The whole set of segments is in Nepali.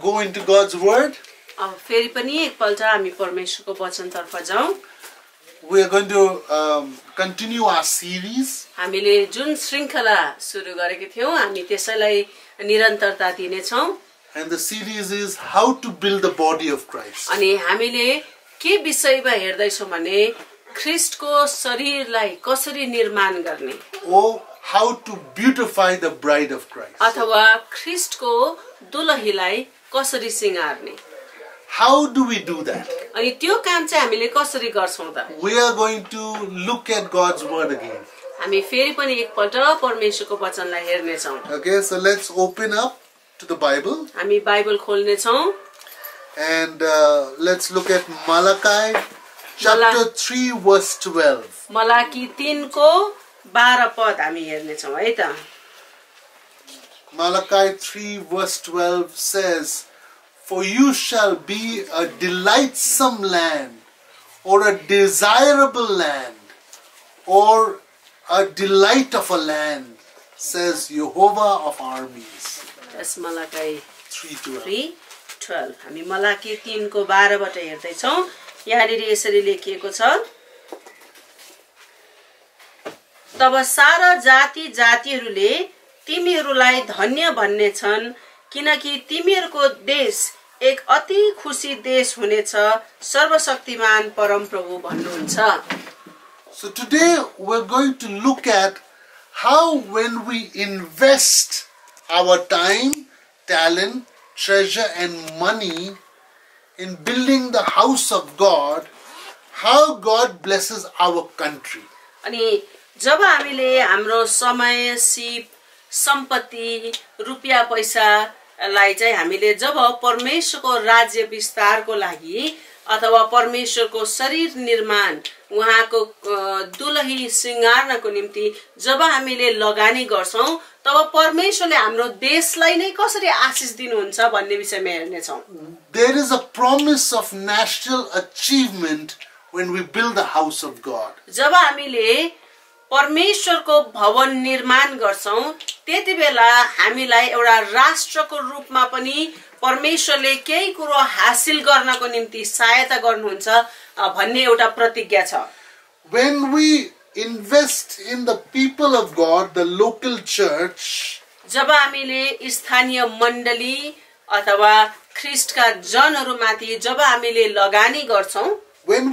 go into God's Word. अब फेरि पनि एकपल्ट हामी परमेश्वरको वचनतर्फ जाउँ. We are going to continue our series. हामीले जुन श्रृङ्खला सुरु गरेका थियौं हामी त्यसैलाई निरन्तरता दिनेछौं. And the series is how to build the body of Christ. अनि हामीले के विषयमा हेर्दैछौं भने ख्रीष्टको शरीरलाई कसरी निर्माण गर्ने, Or how to beautify the bride of Christ. अथवा ख्रीष्टको दुलहीलाई कसरी सिंगार्ने. How do we do that? अनि त्यो काम चाहिँ हामीले कसरी गर्छौं त? We are going to look at God's Word again. हामी फेरि पनि एकपल्ट परमेश्वरको वचनलाई हेर्नेछौं. Okay, so let's open up to the Bible. हामी बाइबल खोल्नेछौं. And let's look at Malachi chapter 3 verse 12. मलाकी 3 को 12 पद हामी हेर्नेछौं है त. Malachi 3 verse 12 says, "For you shall be a delightsome land, or a desirable land, or a delight of a land, says Jehovah of armies." यस मलाकी 3:12. 3:12 हामी मलाकी 3 को 12 बाट हेर्दै छौं. यहाँनिर यसरी लेखिएको छ, तब सारा जाति जातिहरूले तिमीहरूलाई धन्य भन्ने छन्, किनकि तिमीहरूको देश एक अति खुशी देश हुनेछ, सर्वशक्तिमान परमप्रभु भन्नुहुन्छ. So today we're going to look at how when we invest our time, talent, treasure and money in building the house of God, how God blesses our country. अनि जब हामीले हाम्रो समय, सिप, सम्पत्ति, रुपियाँ पैसालाई चाहिँ हामीले जब परमेश्वरको राज्य विस्तारको लागि अथवा परमेश्वरको शरीर निर्माण, उहाँको दुलही सिंगार्नको निम्ति जब हामीले लगानी गर्छौं, तब परमेश्वरले हाम्रो देशलाई नै कसरी आशीष दिनुहुन्छ भन्ने विषयमा हेर्नेछौं. There is a promise of national achievement when we build the house of God. जब हामीले परमेश्वरको भवन निर्माण गर्छौं, त्यतिबेला हामीलाई एउटा राष्ट्रको रूपमा पनि परमेश्वरले केही कुरो हासिल गर्नको निम्ति सहायता गर्नुहुन्छ भन्ने एउटा प्रतिज्ञा छ. When we invest in the people of God, the local church, जब हामीले स्थानीय मण्डली अथवा ख्रीष्टका जनहरूमाथि जब हामीले लगानी गर्छौं, when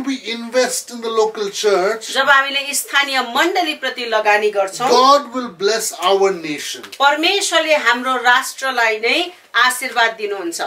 we invest in the local church, जब हामीले स्थानीय मण्डली प्रति लगानी गर्छौं, God will bless our nation. परमेश्वरले हाम्रो राष्ट्रलाई नै आशीर्वाद दिनुहुन्छ.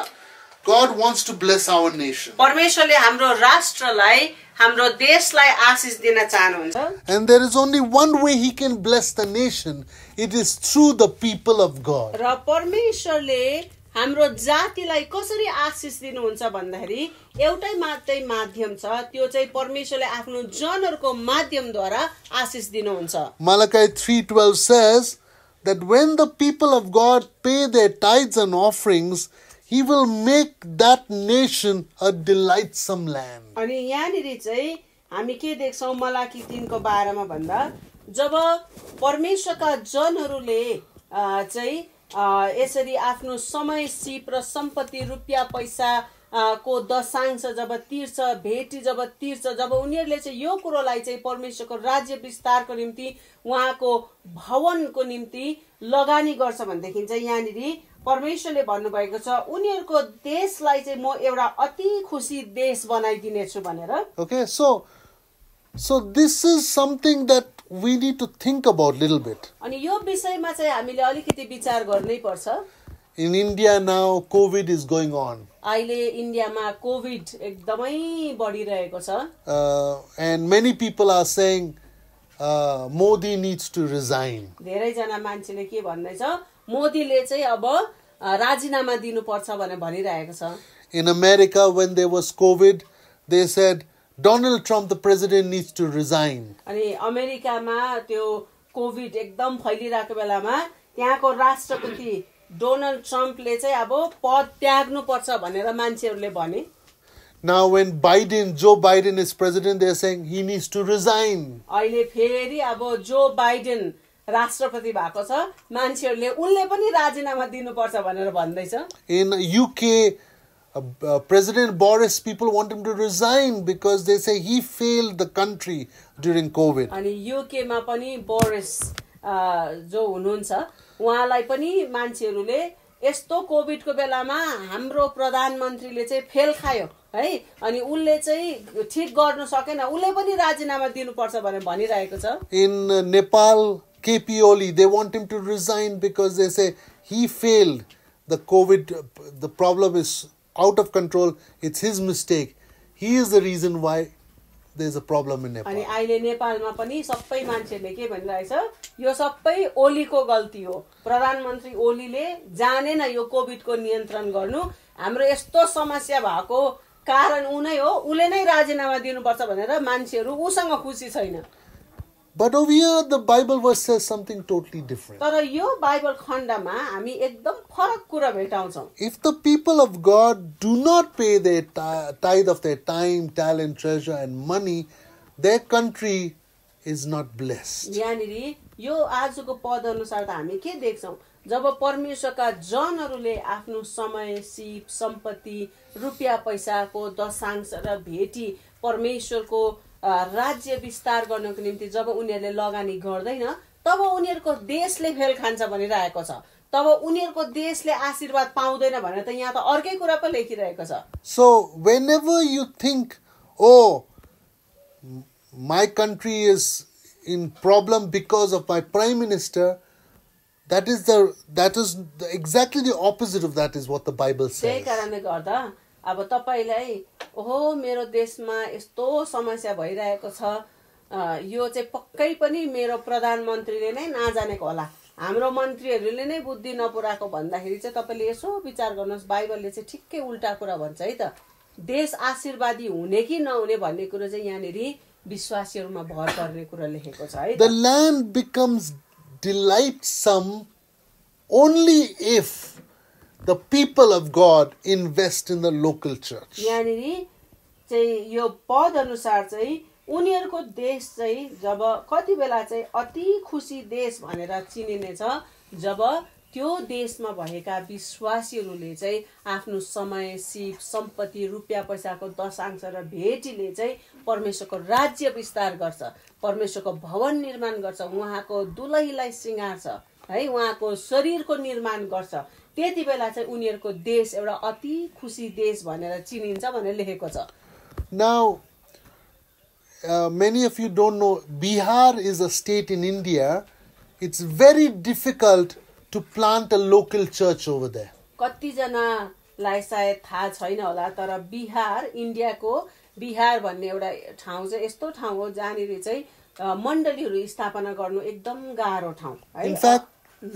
God wants to bless our nation. परमेश्वरले हाम्रो राष्ट्रलाई, हाम्रो देशलाई आशीष दिन चाहनुहुन्छ. And there is only one way he can bless the nation. It is through the people of God. र परमेश्वरले हाम्रो जातिलाई कसरी आशीष दिनुहुन्छ भन्दाखेरि एउटै मात्रै माध्यम छ, त्यो चाहिँ परमेश्वरले आफ्नो जनहरूको माध्यमद्वारा आशीष दिनुहुन्छ. Malachi 3:12 says that when the people of God pay their tithes and offerings, he will make that nation a delightsome land. अनि यहाँनिर चाहिँ हामी के देख्छौं मलाकी 3 को 12 मा भन्दा, जब परमेश्वरका जनहरूले चाहिँ यसरी आफ्नो समय, सिप र सम्पत्ति, रुपियाँ पैसा को दशांश जब तिर्छ, भेटी जब तिर्छ, जब उनीहरूले चाहिँ यो कुरोलाई चाहिँ परमेश्वरको राज्य विस्तारको निम्ति, उहाँको भवनको निम्ति लगानी गर्छ भनेदेखि चाहिँ यहाँनिर परमेश्वरले भन्नुभएको छ, उनीहरूको देशलाई चाहिँ म एउटा अति खुशी देश बनाइदिनेछु भनेर. Okay, so this is something that we need to think about a little bit. अनि यो विषयमा चाहिँ हामीले अलिकति विचार गर्नै पर्छ. In India now, COVID is going on. अहिले इन्डियामा कोभिड एकदमै बढिरहेको छ. And many people are saying Modi needs to resign. धेरैजना मान्छेले के भन्दैछ, मोदीले चाहिँ अब राजीनामा दिनुपर्छ भनेर भनिरहेको छ. In America, when there was COVID, they said Donald Trump, the president, needs to resign. अनि अमेरिकामा त्यो कोभिड एकदम फैलिरहेको बेलामा त्यहाँको राष्ट्रपति डोनाल्ड ट्रम्पले चाहिँ अब पद त्याग्नुपर्छ भनेर मान्छेहरूले भने. Now when Joe Biden is president, they are saying he needs to resign. अहिले फेरि अब जो बाइडेन राष्ट्रपति भएको छ, मान्छेहरूले उनले पनि राजीनामा दिनुपर्छ भनेर भन्दैछ। In UK, President Boris, people want him to resign because they say he failed the country during COVID. अनि युके मा पनि बोरिस जो हुनुहुन्छ उहाँलाई पनि मान्छेहरूले यस्तो कोभिडको बेलामा हाम्रो प्रधानमन्त्रीले चाहिँ फेल खायो है, अनि उनले चाहिँ ठीक गर्न सकेन, उनले पनि राजीनामा दिनुपर्छ भनेर भनिरहेको छ। In Nepal, KP Oli, they want him to resign because they say he failed the COVID. The problem is out of control. It's his mistake. He is the reason why there's a problem in Nepal. अनि अहिले नेपालमा पनि सबै मान्छेहरूले के भनिरहेछ, यो सबै ओलीको गल्ती हो, प्रधानमन्त्री ओलीले जानेन यो कोभिडको नियन्त्रण गर्नु, हाम्रो यस्तो समस्या भएको कारण उनै हो, उले नै राजीनामा दिनुपर्छ भनेर मान्छेहरू उसँग खुसी छैन। But over here, the Bible verse says something totally different. तर यो बाइबल खण्डमा हामी एकदम फरक कुरा भेटाउँछौँ। If the people of God do not pay their tithe of their time, talent, treasure and money, their country is not blessed. यहाँनिर यो आजको पद अनुसार त हामी के देख्छौँ, जब परमेश्वरका जनहरूले आफ्नो समय, सिप, सम्पत्ति, रुपियाँ पैसाको दशांश र भेटी परमेश्वरको राज्य विस्तार गर्नको निम्ति जब उनीहरूले लगानी गर्दैन, तब उनीहरूको देशले फेल खान्छ भनिरहेको छ, तब उनीहरूको देशले आशीर्वाद पाउँदैन भनेर त यहाँ त अर्कै कुरा पो लेखिरहेको छ। So whenever you think, oh, my country is in problem because of my prime minister, that is exactly the opposite of that is what the Bible says. त्यही कारणले गर्दा अब तपाईलाई ओहो मेरो देशमा यस्तो समस्या भइरहेको छ, यो चाहिँ पक्कै पनि मेरो प्रधानमन्त्रीले नै नजानेको होला, हाम्रो मन्त्रीहरूले नै बुद्धि नपुराको भन्दाखेरि चाहिँ तपाईले यसो विचार गर्नुहोस्, बाइबलले चाहिँ ठिक्कै उल्टा कुरा भन्छ है त। देश आशीर्वादी हुने कि नहुने भन्ने कुरा चाहिँ यहाँनिर विश्वासीहरूमा भर पर्ने कुरा लेखेको छ है। The land becomes delightsome only if the people of God invest in the local church. यहाँनिर चाहिँ यो पद अनुसार चाहिँ उनीहरूको देश चाहिँ जब कति बेला चाहिँ अति खुसी देश भनेर चिनिनेछ, जब त्यो देशमा भएका विश्वासीहरूले चाहिँ आफ्नो समय, सिप, सम्पत्ति, रुपियाँ पैसाको दशांश र भेटीले चाहिँ परमेश्वरको राज्य विस्तार गर्छ, परमेश्वरको भवन निर्माण गर्छ, उहाँको दुलहीलाई सिंगार्छ है, उहाँको शरीरको निर्माण गर्छ, त्यति बेला चाहिँ उनीहरूको देश एउटा अति खुसी देश भनेर चिनिन्छ भनेर लेखेको छ। Now, many of you don't know, Bihar is a state in India. It's very difficult to plant a local church over there. कतिजनालाई सायद थाहा छैन होला, तर बिहार, इन्डियाको बिहार भन्ने एउटा ठाउँ चाहिँ यस्तो ठाउँ हो जहाँनिर चाहिँ मण्डलीहरू स्थापना गर्नु एकदम गाह्रो ठाउँ है।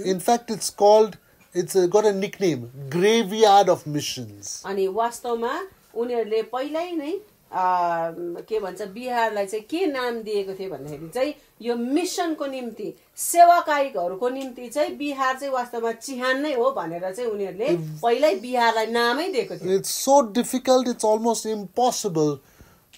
In fact, it's got a nickname, Graveyard of Missions. अनि वास्तवमा उनीहरूले पहिल्यै नै के भन्छ बिहारलाई चाहिँ के नाम दिएको थियो भन्दाखेरि चाहिँ यो मिसनको निम्ति, सेवाकाईहरूको निम्ति चाहिँ बिहार चाहिँ वास्तवमा चिहान नै हो भनेर चाहिँ उनीहरूले पहिल्यै बिहारलाई नामै दिएको थियो। It's so difficult, it's almost impossible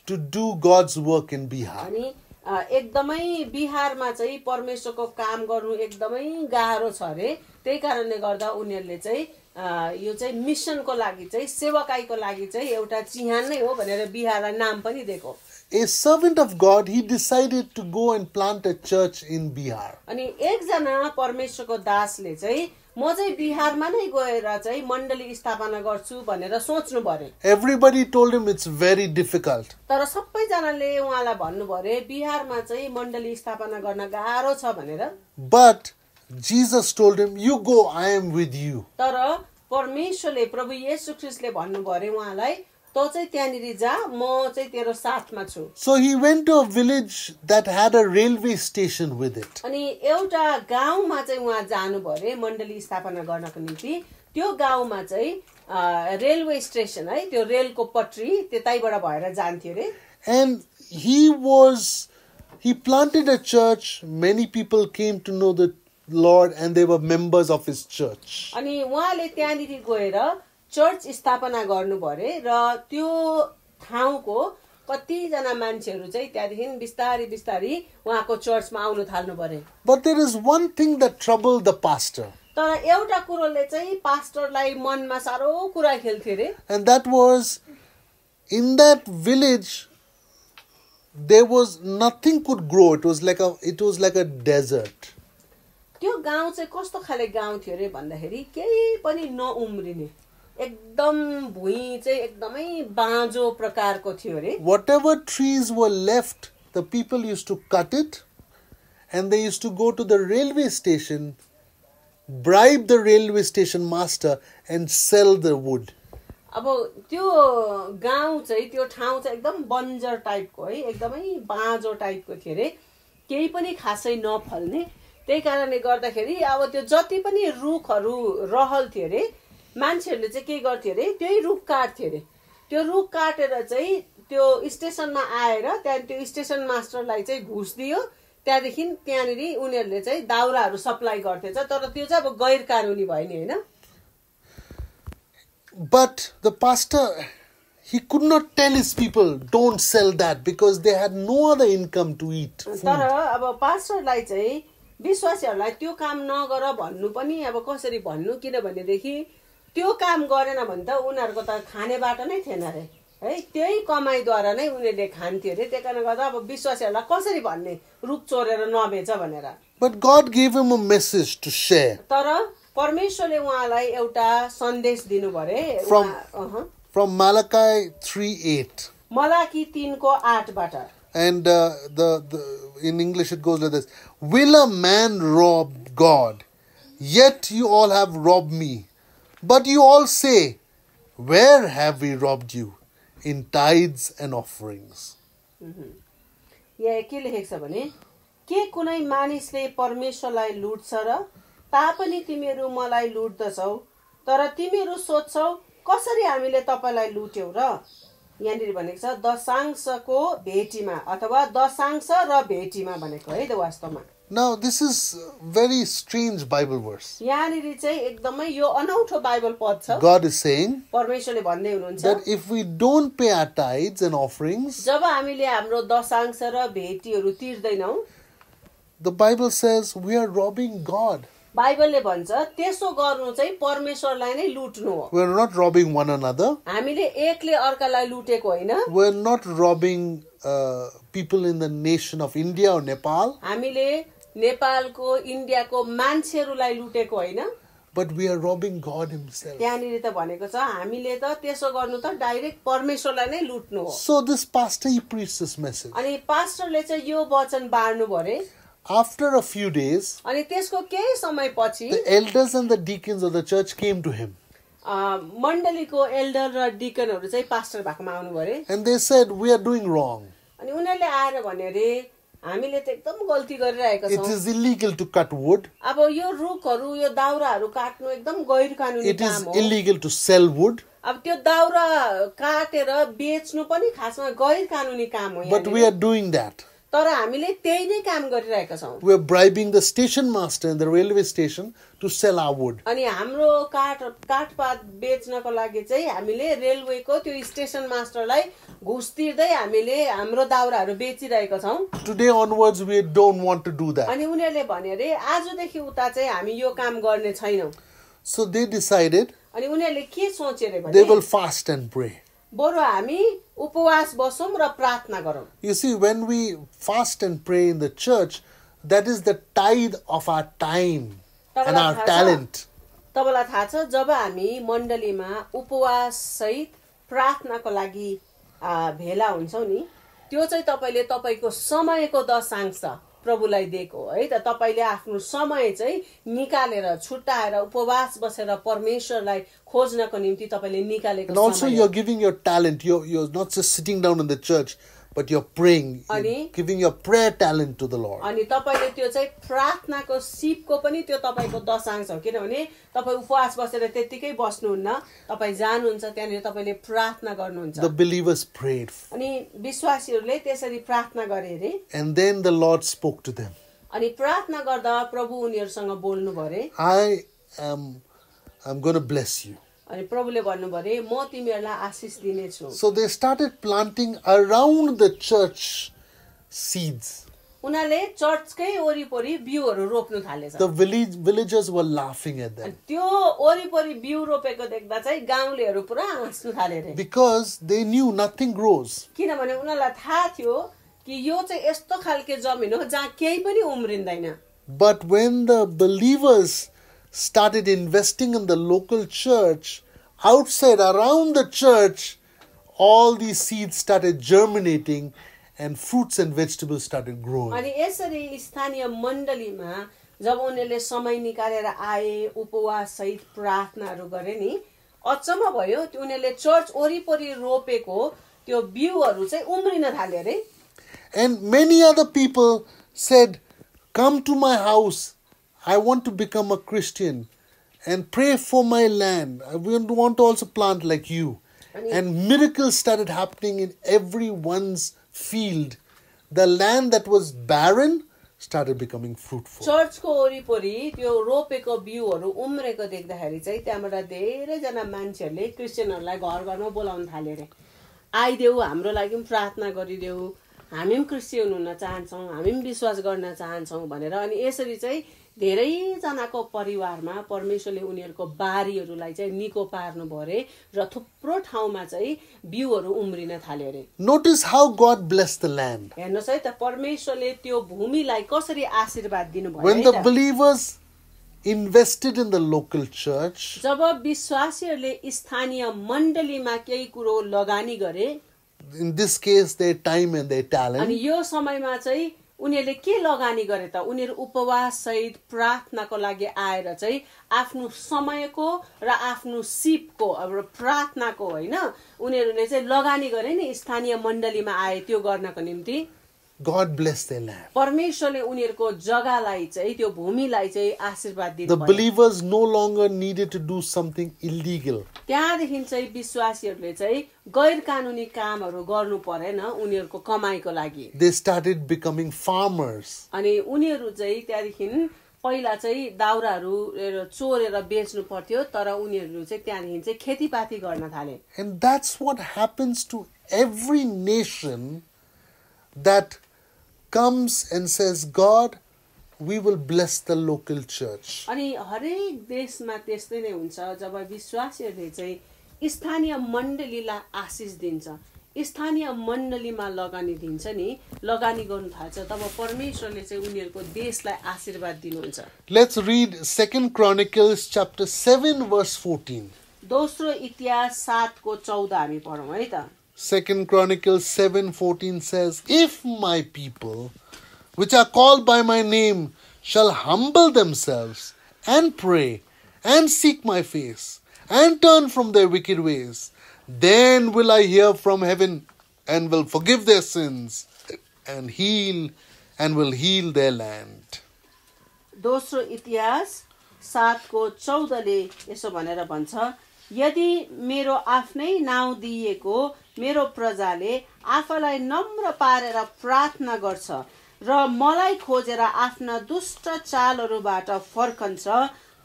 to do God's work in Bihar. अनि एकदमै बिहारमा चाहिँ परमेश्वरको काम गर्नु एकदमै गाह्रो छ अरे, त्यही कारणले गर्दा उनीहरूले चाहिँ यो चाहिँ मिसनको लागि चाहिँ सेवाकाईको लागि चाहिँ एउटा चिहान नै हो भनेर बिहारलाई नाम पनि दिएको। A servant of God, he decided to go and plant a church in Bihar. अनि एकजना परमेश्वरको दासले चाहिँ म चाहिँ बिहारमा नै गएर चाहिँ मण्डली स्थापना गर्छु भनेर सोच्नु पर्यो। Everybody told him it's very difficult. तर सबैजनाले उहाँलाई भन्नु पर्यो बिहारमा चाहिँ मण्डली स्थापना गर्न गाह्रो छ भनेर। But Jesus told him, you go, I am with you. तर परमेश्वरले, प्रभु येशू ख्रीष्टले भन्नु पर्यो उहाँलाई, तँ चाहिँ त्यहाँनिर जा, म चाहिँ तेरो साथमा छु। So he went to a village that had a railway station with it. अनि एउटा गाउँमा चाहिँ उहाँ जानु पर्यो मण्डली स्थापना गर्नको निम्ति। त्यो गाउँमा चाहिँ रेलवे स्टेसन है, त्यो रेलको पटरी त्यतैबाट भएर जान्थ्यो रे। And he planted a church. Many people came to know the Lord and they were members of his church. अनि उहाँले त्यहाँनिर गएर चर्च स्थापना गर्नु पर्यो र त्यो ठाउँको कतिजना मान्छेहरू चाहिँ त्यहाँदेखि बिस्तारी बिस्तारी उहाँको चर्चमा आउनु थाल्नु पर्यो. But there is one thing that troubled the pastor. तर एउटा कुरोले चाहिँ पास्टरलाई मनमा साह्रो कुरा खेल्थ्यो रे. And that was, in that village, there was nothing could grow. It was like a desert. त्यो गाउँ चाहिँ कस्तो खाले गाउँ थियो रे भन्दाखेरि केही पनि नउम्रिने एकदम भुइँ चाहिँ एकदमै बाँझो प्रकारको थियो रे. Whatever trees were left, the people used to cut it, and they used to go to the railway station, bribe the railway station master, and sell the wood. अब त्यो गाउँ चाहिँ त्यो ठाउँ चाहिँ एकदम बन्जर टाइपको है, एकदमै बाँझो टाइपको थियो रे, केही पनि खासै नफल्ने. त्यही कारणले गर्दाखेरि अब त्यो जति पनि रुखहरू रहल थियो रे, मान्छेहरूले चाहिँ के गर्थ्यो रे, त्यही रुख काट्थ्यो रे. त्यो रुख काटेर चाहिँ त्यो स्टेसनमा आएर त्यहाँदेखि त्यो स्टेसन मास्टरलाई चाहिँ घुस दियो. त्यहाँदेखि त्यहाँनिर उनीहरूले चाहिँ दाउराहरू सप्लाई गर्थेछ. तर त्यो चाहिँ अब गैर कानुनी भयो नि हैन. But the pastor, he could not tell his people, don't sell that, because they had no other income to eat. तर अब पास्टरलाई चाहिँ विश्वासीहरूलाई त्यो काम नगर भन्नु पनि अब कसरी भन्नु, किनभनेदेखि त्यो काम गरेन भने त उनीहरूको त खाने बाटो नै थिएन रे है. त्यही कमाइद्वारा नै उनीहरूले खान्थ्यो रे. त्यही कारण गर्दा अब विश्वासीहरूलाई कसरी भन्ने रुख चोरेर नबेच भनेर. But God gave him a message to share. तर परमेश्वरले उहाँलाई एउटा सन्देश दिनु भरे. From Malachi 3:8. मलाकी 3:8 बाट. And in English it goes like this. Will a man rob God? Yet you all have robbed me. But you all say, where have we robbed you? In tithes and offerings. यहाँ के लेखेको छ भने, के कुनै मानिसले परमेश्वरलाई लुट्छ र तापनि तिमीहरू मलाई लुट्दछौ, तर तिमीहरू सोध्छौ कसरी हामीले तपाईलाई लुट्यौ र. यहाँनिर भनेको छ दशांशको भेटीमा अथवा दशांश र भेटीमा भनेको है त वास्तवमा. Now this is very strange Bible verse. यहाँनिर चाहिँ एकदमै यो अनौठो बाइबल पद छ. God is saying परमेश्वरले भन्दै हुनुहुन्छ that if we don't pay our tithes and offerings, जब हामीले हाम्रो दशांश र भेटीहरू तिर्दैनौ, the Bible says we are robbing God. बाइबलले भन्छ त्यसो गर्नु चाहिँ परमेश्वरलाई नै लुट्नु हो. We are not robbing one another. हामीले एकले अर्कालाई लुटेको होइन. We are not robbing people in the nation of India or Nepal. हामीले नेपालको इन्डियाको मान्छेहरूलाई लुटेको होइन. But we are robbing God himself. त्यहाँनिर त भनेको छ हामीले त त्यसो गर्नु त डाइरेक्ट परमेश्वरलाई नै लुट्नु हो. So this pastor, he preached this message. अनि पास्टरले चाहिँ यो वचन बाड्नु भरे. After a few days, अनि त्यसको केही समयपछि the elders and the deacons of the church came to him. मण्डलीको एल्डर र डिकनहरू चाहिँ पास्टर भएकोमा आउनु भरे. And they said, we are doing wrong. अनि उनीहरूले आएर भन्यो रे हामीले त एकदम गल्ती गरिरहेका It छौं. is illegal to cut wood. अब यो रुखहरू यो दाउराहरू काट्नु एकदम गैर कानुनी It काम is हो. illegal to sell wood. अब त्यो दाउरा काटेर बेच्नु पनि खासमा गैर कानुनी काम हो. But we are doing that. तर हामीले त्यही नै काम गरिरहेका छौं. We are bribing the station master in the railway station to sell our wood. अनि हाम्रो काठपात बेच्नको लागि चाहिँ हामीले रेलवेको त्यो स्टेसन मास्टरलाई घुस तिर्दै हामीले हाम्रो दाउराहरू बेचिरहेका छौं. Today onwards, we don't want to do that. अनि उनीहरूले भन्यो रे आजदेखि उता चाहिँ हामी यो काम गर्ने छैनौं. So they decided अनि उनीहरूले के सोचे रे they भने will fast and pray. बरु हामी उपवास बसौं र प्रार्थना गरौं. You see, when we fast and pray in the church, that is the tithe of our time and our talent. तपाईलाई थाहा छ जब हामी मण्डलीमा उपवास सहित प्रार्थनाको लागि भेला हुन्छौं नि, त्यो चाहिँ तपाईले तपाईको समयको दशांश प्रभुलाई दिएको है त. तपाईले आफ्नो समय चाहिँ निकालेर छुट्टाएर उपवास बसेर परमेश्वरलाई खोज्नको निम्ति तपाईले निकालेको And also समय. you're giving your talent. You're not just sitting down in the church, but you're praying. You're giving your prayer talent to the Lord. अनि तपाईले त्यो चाहिँ प्रार्थनाको सिपको पनि त्यो तपाईको दशांश हो. किनभने तपाई उपवास बसेर त्यतिकै बस्नुहुन्न, तपाई जानुहुन्छ त्यहाँनिर तपाईले प्रार्थना गर्नुहुन्छ. The believers prayed. अनि विश्वासीहरूले त्यसरी प्रार्थना गरे रे. And then the Lord spoke to them. अनि प्रार्थना गर्दा प्रभु उनीहरुसँग बोल्नु भरे. I'm going to bless you. अनि प्रभुले भन्नुभयो म तिमीहरूलाई आशिष दिनेछु. So they started planting around the church seeds. उनीहरूले चर्चकै वरिपरि बिउहरू रोप्नु थालेछ. The villagers were laughing at अनि them त्यो वरिपरि बिउ रोपेको देख्दा चाहिँ गाउँलेहरू पुरा हाँस्नु थाले रे. because they knew nothing grows. किनभने उनीहरूलाई थाहा थियो कि यो चाहिँ यस्तो खालके जमिन हो जहाँ केही पनि उम्रिँदैन. But when the believers started investing in the local church, outside, around the church, all these seeds started germinating and fruits and vegetables started growing. अनि यसरी स्थानीय मण्डलीमा जब उनीहरूले समय निकालेर आए, उपवास सहित प्रार्थनाहरू गरे नि, अचम्म भयो. त्यो उनीहरूले चर्च वरिपरि रोपेको त्यो बिउहरू चाहिँ उम्रिन थाल्यो रे. And many other people said, come to my house. I want to become a Christian and pray for my land. I want to also plant like you. And miracles started happening in everyone's field. The land that was barren started becoming fruitful. चर्चको वरिपरि त्यो रोपेको बिउहरू उम्रेको देख्दाखेरि चाहिँ त्यहाँबाट धेरैजना मान्छेहरूले क्रिस्चियनहरूलाई घर घरमा बोलाउन थाले रे. आइदेऊ, हाम्रो लागि पनि प्रार्थना गरिदेऊ, हामी पनि क्रिस्चियन हुन चाहन्छौँ, हामी पनि विश्वास गर्न चाहन्छौँ भनेर. अनि यसरी चाहिँ धेरैजनाको परिवारमा परमेश्वरले उनीहरूको बारीहरूलाई चाहिँ निको पार्नु भयो रे र थुप्रो ठाउँमा चाहिँ बिउहरू उम्रिन थाल्यो रे. Notice how God blessed the land. हेर्नुहोस् है त परमेश्वरले त्यो भूमिलाई कसरी आशीर्वाद दिनुभयो. When the believers invested in the local church, जब विश्वासीहरूले स्थानीय मण्डलीमा केही कुरो लगानी गरे, in this case their time and their अनि talent, यो समयमा चाहिँ उनीहरूले के लगानी गरे त? उनीहरू उपवास सहित प्रार्थनाको लागि आएर चाहिँ आफ्नो समयको र आफ्नो सिपको अब प्रार्थनाको हैन उनीहरूले चाहिँ लगानी गरे नि स्थानीय मण्डलीमा आए त्यो गर्नको निम्ति. God blessed their land. परमेश्वरले उनीहरूको जग्गालाई चाहिँ त्यो भूमिलाई चाहिँ आशीर्वाद The दिनुभयो. believers no longer needed to do something illegal. त्यहाँदेखि चाहिँ विश्वासीहरूले चाहिँ गैर कानुनी कामहरू गर्नु परेन उनीहरूको कमाईको लागि. They started becoming farmers. अनि उनीहरू चाहिँ त्यहाँदेखि पहिला चाहिँ दाउराहरू चोरेर बेच्नु पर्थ्यो तर उनीहरू चाहिँ त्यहाँदेखि चाहिँ खेतीपाती गर्न थाले. And that's what happens to every nation that comes and says, God, we will bless the local church. अनि हरेक देशमा त्यस्तै नै हुन्छ. जब विश्वासीहरूले चाहिँ स्थानीय मण्डलीलाई आशिष दिन्छ, स्थानीय मण्डलीमा लगानी दिन्छ नि, लगानी गर्नु थाल्छ, तब परमेश्वरले चाहिँ उनीहरूको देशलाई आशीर्वाद दिनुहुन्छ. Let's read 2 Chronicles chapter 7 verse 14. दोस्रो इतिहास 7:14 हामी पढौँ है त. 2 Chronicles 7:14 says, if my people, which are called by my name, shall humble themselves and pray and seek my face and turn from their wicked ways, then will I hear from heaven and will forgive their sins and will heal their land. दोस्रो इतिहास 7:14 यसो भनेर भन्छ, यदि मेरो आफ्नै नाउँ दिएको मेरो प्रजाले आफूलाई नम्र पारेर प्रार्थना गर्छ र मलाई खोजेर आफ्ना दुष्ट चालहरूबाट फर्कन्छ,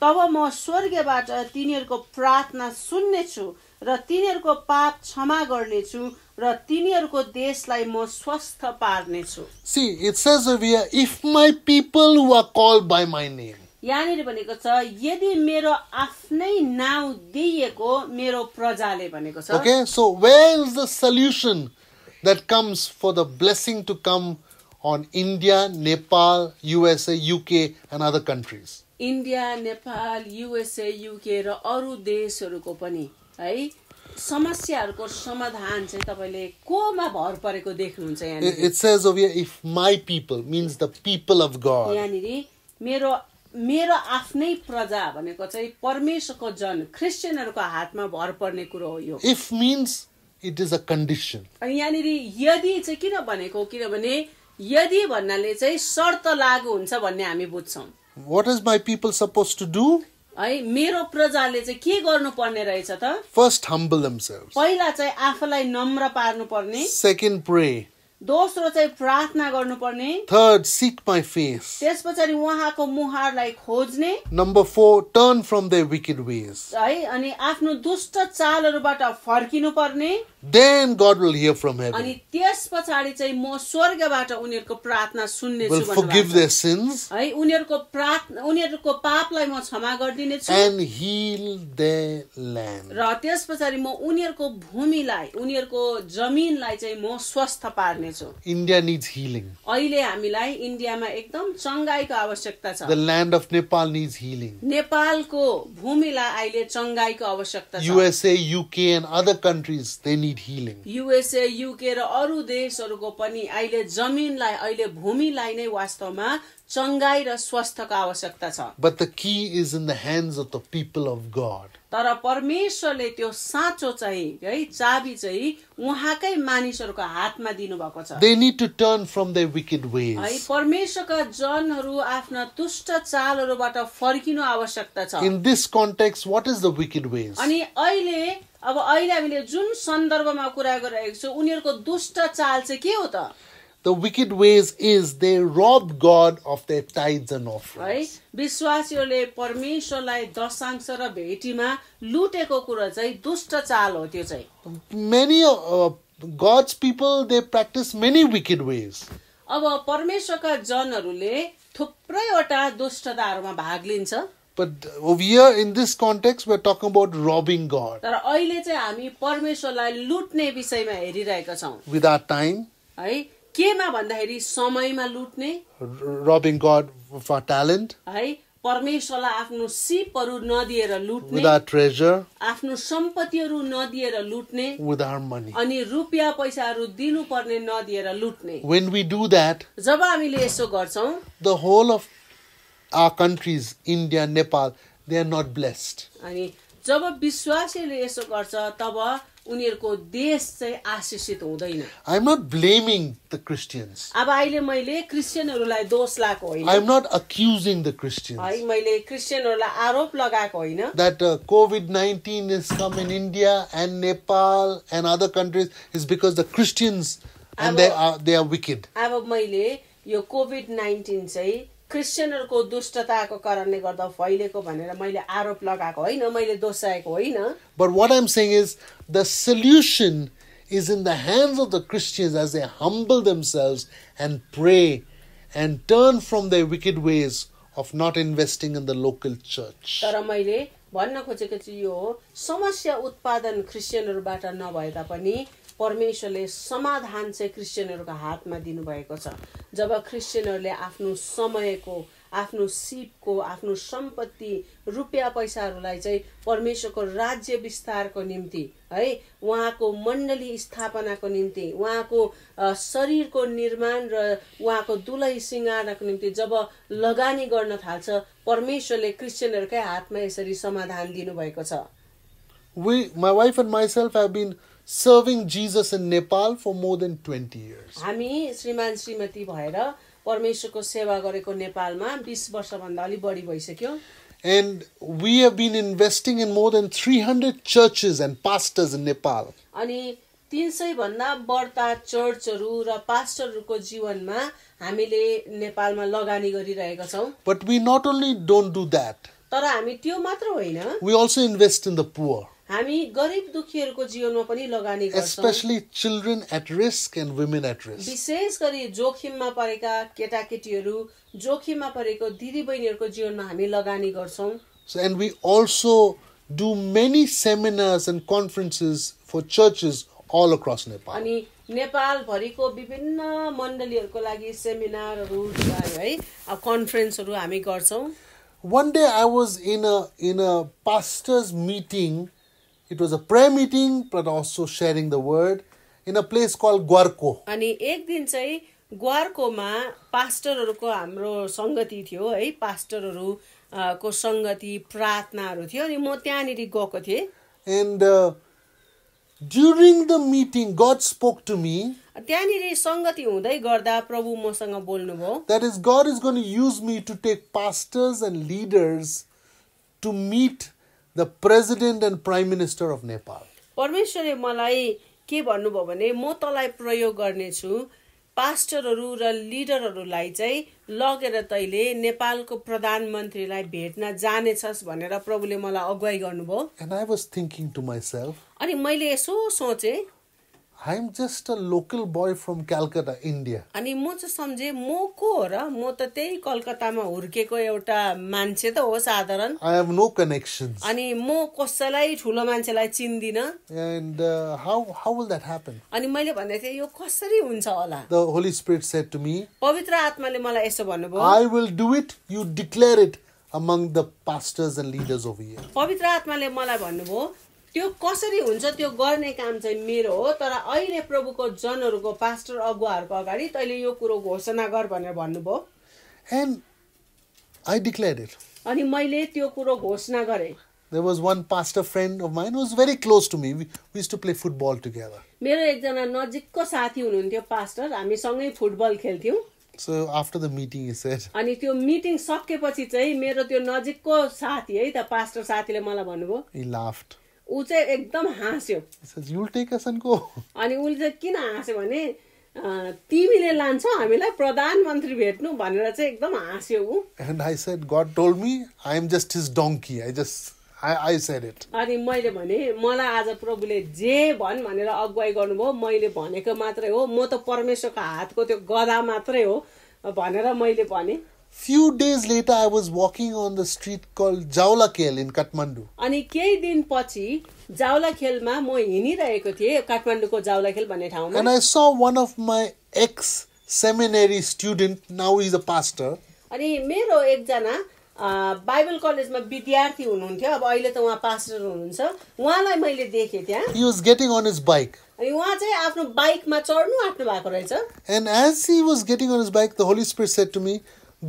तब म स्वर्गबाट तिनीहरूको प्रार्थना सुन्नेछु र तिनीहरूको पाप क्षमा गर्नेछु र तिनीहरूको देशलाई म स्वस्थ पार्नेछु. See, it says over here, if my people who are called by my name. यहाँनिर भनेको छ यदि मेरो आफ्नै नाउँ दिएको मेरो प्रजाले भनेको छ. Okay, so where is the solution that comes for the blessing to come on India, Nepal, USA, UK and other countries? India, Nepal, USA, UK र अरू देशहरूको पनि है समस्याहरूको समाधान चाहिँ तपाईले कोमा भर परेको देख्नुहुन्छ यहाँनिर. It says over here, if my people, means the people of God. यहाँनिर मेरो आफ्नै प्रजा भनेको चाहिँ परमेश्वरको जन क्रिस्चियनहरूको हातमा भर पर्ने कुरो हो यो. If means it is a condition. अनि यहाँनिर यदि चाहिँ किन भनेको, किनभने यदि भन्नाले चाहिँ शर्त लागू हुन्छ भन्ने हामी बुझ्छौँ. What is my people supposed to do? है मेरो प्रजाले चाहिँ के गर्नु पर्ने रहेछ त? First, humble themselves. पहिला चाहिँ आफूलाई नम्र पार्नु पर्ने. Second, pray. दोस्रो चाहिँ प्रार्थना गर्नुपर्ने, Third, seek my face. त्यस पछाडि उहाँको मुहारलाई खोज्ने, Number 4, turn from their wicked ways. है, अनि आफ्नो दुष्ट चालहरूबाट फर्किनु पर्ने, Then God will hear from अनि heaven, त्यस पछाडि चाहिँ म स्वर्गबाट उनीहरूको प्रार्थना सुन्नेछु will forgive their sins है, उनीहरूको पापलाई म क्षमा गरिदिनेछु and heal their land. र त्यस पछाडि म उनीहरूको भूमिलाई, उनीहरूको जमिनलाई चाहिँ म स्वस्थ पार्नेछु। India needs healing. अहिले हामीलाई इन्डियामा एकदम चङ्गाईको आवश्यकता छ। The land of Nepal needs healing. नेपालको भूमिलाई अहिले चङ्गाईको आवश्यकता छ। USA, UK and other countries, they need healing. USA, UK र अरू देशहरूको पनि अहिले जमिनलाई, अहिले भूमिलाई नै वास्तवमा चङ्गाई र स्वस्थको आवश्यकता छ। But the key is in the hands of the people of God. तर परमेश्वरले त्यो साँचो चाहिँ है चाबी चाहिँ उहाँकै मानिसहरूको हातमा दिनुभएको छ। They need to turn from their wicked है, ways. परमेश्वरका जनहरू आफ्ना दुष्ट चालहरूबाट फर्किनु आवश्यकता छ। In this context, what is the wicked ways? अनि अहिले हामीले जुन सन्दर्भमा कुरा गरिरहेको छौँ, उनीहरूको दुष्ट चाल चाहिँ के हो त? The wicked ways is they rob God of their tithes and है, offerings. विश्वासीहरूले परमेश्वरलाई दशांश र भेटीमा लुटेको कुरा चाहिँ दुष्ट चाल हो। त्यो चाहिँ Many God's people, they practice many wicked ways. अब परमेश्वरका जनहरूले थुप्रैवटा दुष्टताहरूमा भाग लिन्छ। But over here in this context, we're talking about robbing God तर अहिले चाहिँ हामी परमेश्वरलाई लुट्ने विषयमा हेरिरहेका छौँ with our time, है। केमा भन्दाखेरि समयमा लुट्ने, robbing God of our talent, है, परमेश्वरलाई आफ्नो सिपहरू नदिएर लुट्ने, with our treasure, आफ्नो सम्पत्तिहरू नदिएर लुट्ने, with our money. अनि रुपियाँ पैसाहरू दिनुपर्ने नदिएर लुट्ने। When we do that, जब हामीले यसो गर्छौँ, the whole of our countries, India, Nepal, they are not blessed. अनि जब विश्वासीले यसो गर्छ तब उनीहरूको देश चाहिँ आशीषित हुँदैन। I'm not blaming the Christians. अब अहिले मैले क्रिस्चियनहरूलाई दोष लगाएको होइन, I'm not accusing the Christians है, मैले क्रिस्चियनहरूलाई आरोप लगाएको होइन that COVID-19 has come in India and Nepal and other countries is because the Christians and they are wicked. अब मैले यो कोभिड-19 चाहिँ क्रिस्चियनहरूको दुष्टताको कारणले गर्दा फैलेको भनेर मैले आरोप लगाएको होइन, मैले दोषाएको होइन। But what I'm saying is the solution is in the hands of the Christians as they humble themselves and pray and turn from their wicked ways of not investing in the local church. तर मैले भन्न खोजेको चाहिँ यो हो, समस्या उत्पादन क्रिस्चियनहरूबाट नभए तापनि परमेश्वरले समाधान चाहिँ क्रिस्चियनहरूको हातमा दिनुभएको छ। जब क्रिस्चियनहरूले आफ्नो समयको, आफ्नो सिपको, आफ्नो सम्पत्ति, रुपियाँ पैसाहरूलाई चाहिँ परमेश्वरको राज्य विस्तारको निम्ति, है, उहाँको मण्डली स्थापनाको निम्ति, उहाँको शरीरको निर्माण र उहाँको दुलही सिंगार्नको निम्ति जब लगानी गर्न थाल्छ, परमेश्वरले क्रिस्चियनहरूकै हातमा यसरी समाधान दिनुभएको छ। My wife and myself have been serving Jesus in Nepal for more than 20 years. हामी श्रीमान श्रीमती भएर परमेश्वरको सेवा गरेको नेपालमा 20 वर्षभन्दा अलि बढी भइसक्यो। And we have been investing in more than 300 churches and pastors in Nepal. अनि 300 भन्दा बढ्ता चर्चहरू र पास्टरहरूको जीवनमा हामीले नेपालमा लगानी गरिरहेका छौं। But we not only don't do that, तर हामी त्यो मात्र होइन, we also invest in the poor. हामी गरिब दुखीहरूको जीवनमा पनि लगानी गर्छौं। Especially children at risk and women at risk. विशेष गरी जोखिममा परेका केटाकेटीहरू, जोखिममा परेको दिदीबहिनीहरूको जीवनमा हामी लगानी गर्छौं। So, and we also do many seminars and conferences for churches all across Nepal. अनि नेपाल भरिको विभिन्न मण्डलीहरूको लागि सेमिनारहरू है, कन्फरेन्सहरू हामी गर्छौं। One day I was in a pastor's meeting. It was a prayer meeting, but also sharing the word in a place called Guarco. अनि एक दिन चाहिँ ग्वारकोमा पास्टरहरूको हाम्रो संगति थियो है, पास्टरहरू को संगति प्रार्थनाहरू थियो अनि म त्यहाँनिर गएको थिएँ। And during the meeting, God spoke to me. त्यहाँनिर संगति हुँदै गर्दा प्रभु मसँग बोल्नुभयो। That is, God is going to use me to take pastors and leaders to meet the President and Prime Minister of Nepal. परमेश्वरले मलाई के भन्नुभयो भने म तँलाई प्रयोग गर्नेछु पास्टरहरू र लिडरहरूलाई चाहिँ लगेर तैले नेपालको प्रधानमन्त्रीलाई भेट्न जानेछस् भनेर प्रभुले मलाई अगुवाई गर्नुभयो। And I was thinking to myself, अनि मैले यसो सोचे, I'm just a local boy from Calcutta, India. अनि म चाहिँ सम्झे म को हो र, म त त्यही कलकत्तामा हुर्केको एउटा मान्छे त हो साधारण। I have no connections. अनि म कसैलाई ठुलो मान्छेलाई चिन्दिनँ। And how will that happen? अनि मैले भन्दै थिएँ यो कसरी हुन्छ होला। The Holy Spirit said to me, पवित्र आत्माले मलाई यसो भन्नुभयो, I will do it, you declare it among the pastors and leaders over here. पवित्र आत्माले मलाई भन्नुभयो त्यो कसरी हुन्छ त्यो गर्ने काम चाहिँ मेरो हो, तर अहिले प्रभुको जनहरूको पास्टर अगुवाहरूको अगाडि तैले यो कुरो घोषणा गर भनेर भन्नुभयो। And I declared it. अनि मैले त्यो कुरो घोषणा गरेँ। There was one pastor friend of mine who was very close to me. We used to play football together. मेरो एकजना नजिकको साथी हुनुहुन्थ्यो पास्टर, हामी सँगै football खेल्थ्यौं। So after the meeting he said, अनि त्यो मिटिङ सकेपछि चाहिँ मेरो त्यो नजिकको साथी है त पास्टर साथीले मलाई भन्नुभयो, he laughed. ऊ चाहिँ एकदम हाँस्यो। He says, you'll take us and go. अनि उले चाहिँ किन हाँस्यो भने तिमीले लान्छौ हामीलाई प्रधानमन्त्री भेट्नु भनेर चाहिँ एकदम हाँस्यो ऊ। And I said, God told me I am just his donkey. I said it. अनि मैले भने मलाई आज प्रभुले जे भन् भनेर अगुवाई गर्नुभयो, मैले भनेको मात्रै हो, म त परमेश्वरको हातको त्यो गधा मात्रै हो भनेर मैले भने। Few days later I was walking on the street called Jaulakhel in Kathmandu. अनि केही दिन पछि जाउलाखेलमा म हिँडिरहेको थिएँ, काठमाडौँको जाउलाखेल भन्ने ठाउँमा। And I saw one of my ex-seminary student, now he's a pastor. अनि मेरो एकजना बाइबल कलेजमा विद्यार्थी हुनुहुन्थ्यो, अब अहिले त उहाँ पास्टर हुनुहुन्छ। उहाँलाई मैले देखेँ त्यहाँ। He was getting on his bike. अनि उहाँ चाहिँ आफ्नो बाइकमा चढ्नु आँट्नु भएको रहेछ। And as he was getting on his bike, the Holy Spirit said to me,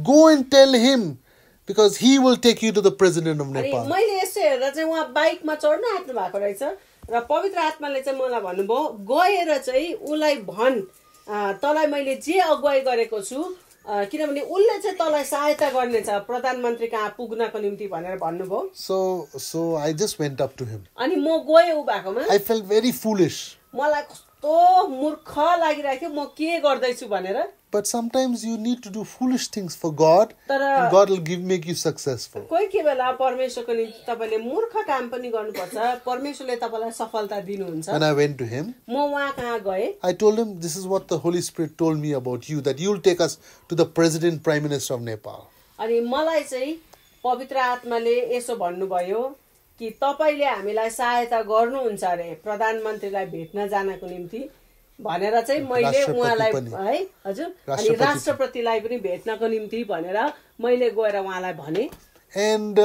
go and tell him, because he will take you to the president of अनि Nepal. मैले यसो हेर्दा चाहिँ उहाँ बाइकमा चढ्नु आँट्नु भएको रहेछ र पवित्र आत्माले चाहिँ मलाई भन्नुभयो गएर चाहिँ उलाई भन् तँलाई मैले जे अगुवाई गरेको छु, किनभने उनले चाहिँ तँलाई सहायता गर्नेछ प्रधानमन्त्री कहाँ पुग्नको निम्ति भनेर भन्नुभयो। So I just went up to him. अनि म गएँ उ भएकोमा। I felt very foolish. मलाई कस्तो मूर्ख लागिरहेको थियो, म के गर्दैछु भनेर। But sometimes you need to do foolish things for God, and God will make you successful. कोही के बेला परमेश्वरको निम्ति तपाईले मूर्ख काम पनि गर्नुपर्छ, परमेश्वरले तपाईलाई सफलता दिनुहुन्छ। When I went to him, म वहाँ कहाँ गए। I told him, this is what the Holy Spirit told me about you, that you'll take us to the president, prime minister of Nepal. अनि मलाई चाहिँ पवित्र आत्माले यसो भन्नुभयो कि तपाईले हामीलाई सहायता गर्नुहुन्छ अरे प्रधानमन्त्रीलाई भेट्न जानको निम्ति भनेर चाहिँ मैले उहाँलाई है हजुर अनि राष्ट्रपतिलाई पनि भेट्नको निम्ति भनेर मैले गएर उहाँलाई भने। And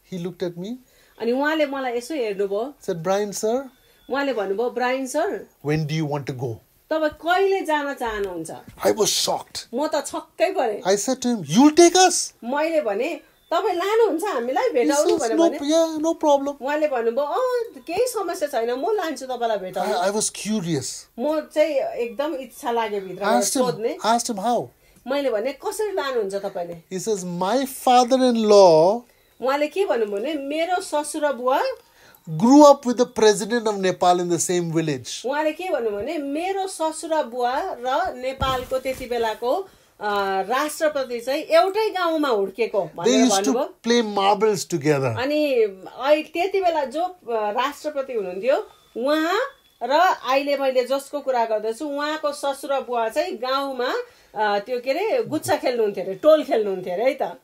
he looked at me. अनि उहाँले मलाई यसो हेर्नुभयो। Said, Brian sir, उहाँले भन्नुभयो Brian sir, when do you want to go? तपाई कहिले जान चाहनुहुन्छ? I was shocked. म त छक्कै परे। I said to him, you'll take us? मैले भने तपाई लानुहुन्छ हामीलाई भेटाउनु भनेर भने। Yeah, no problem. उहाँले भन्नुभयो केही समस्या छैन, म लान्छु तपाईलाई भेटाउनु। I was curious. म चाहिँ एकदम इच्छा लाग्यो भित्रबाट सोध्ने। Asked him how. मैले भने कसरी लानुहुन्छ तपाईले? He says, my father-in-law उहाँले के भन्नु भने मेरो ससुरा बुवा grew up with the president of Nepal in the same village. उहाँले के भन्नु भने मेरो ससुरा बुवा र नेपालको त्यति बेलाको राष्ट्रपति चाहिँ एउटै गाउँमा हुर्केको भनेर भन्नुभयो। They used to play marbles together. अनि त्यति बेला जो राष्ट्रपति हुनुहुन्थ्यो उहाँ र अहिले मैले जसको कुरा गर्दैछु उहाँको ससुरा बुवा चाहिँ गाउँमा त्यो के रे गुच्छा खेल्नुहुन्थ्यो अरे, टोल खेल्नुहुन्थ्यो अरे है त।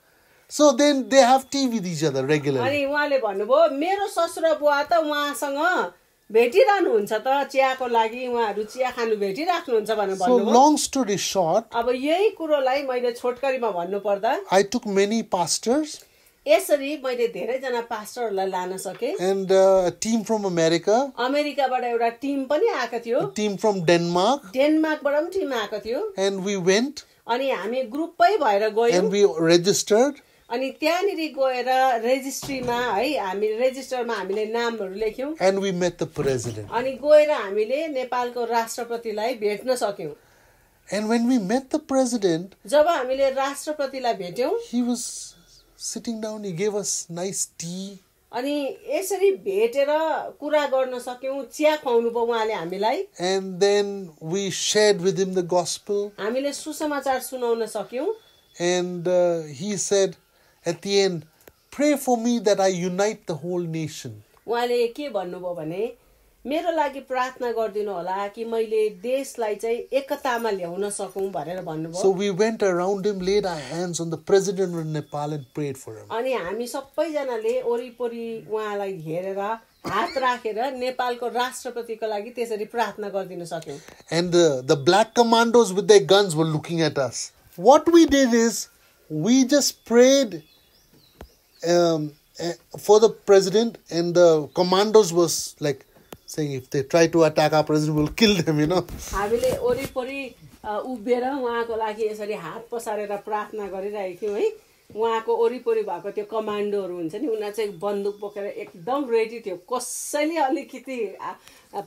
So then they have tea with each other regularly. अनि उहाँले भन्नुभयो मेरो ससुरा बुवा त उहाँसँग भेटिरहनुहुन्छ त चियाको लागि, उहाँहरु चिया खानु भेटिराख्नुहुन्छ भनेर भन्नुभयो। So long story short, अब यही कुरोलाई मैले छोटकरीमा भन्नु पर्दा I took many pastors यसरी मैले धेरै जना पास्टरहरूलाई लान सके। and a team from America, अमेरिकाबाट एउटा टिम पनि आएको थियो, a team from Denmark, डेनमार्कबाट पनि टिम आएको थियो। and we went अनि हामी ग्रुपै भएर गयौं and we registered. अनि त्यहाँनिर गएर रेजिस्ट्रीमा है हामी रेजिस्टरमा हामीले नामहरु लेख्यौं And we met the president. अनि गएर हामीले नेपालको राष्ट्रपतिलाई भेट्न सक्यौं। And when we met the president, जब हामीले राष्ट्रपतिलाई भेट्यौं he was sitting down, he gave us nice tea. अनि यसरी भेटेर कुरा गर्न सक्यौं, चिया खुवाउनु भयो उहाँले हामीलाई, and then we shared with him the gospel, हामीले सुसमाचार सुनाउन सक्यौं, and he said at the end, pray for me that I unite the whole nation. उहाँले के भन्नुभयो भने मेरो लागि प्रार्थना गरिदिनु होला कि मैले देशलाई चाहिँ एकतामा ल्याउन सकौं भनेर भन्नुभयो. So we went around him, laid our hands on the president of Nepal and prayed for him. अनि हामी सबैजनाले वरिपरि उहाँलाई घेरेर हात राखेर नेपालको राष्ट्रपतिको लागि त्यसरी प्रार्थना गरिदिन सक्यौं. And the black commandos with their guns were looking at us. What we did is, we just prayed for the president, and the commandos was like saying, if they try to attack our president, we'll kill them, you know. हामीले वरिपरि उभिएर उहाँको लागि यसरी हात पसारेर प्रार्थना गरिरहेको थियौं है. उहाँको वरिपरि भएको त्यो कमान्डोहरू हुन्छ नि, उनीहरू चाहिँ बन्दुक बोकेर एकदम रेडी थियो. कसैले अलिकति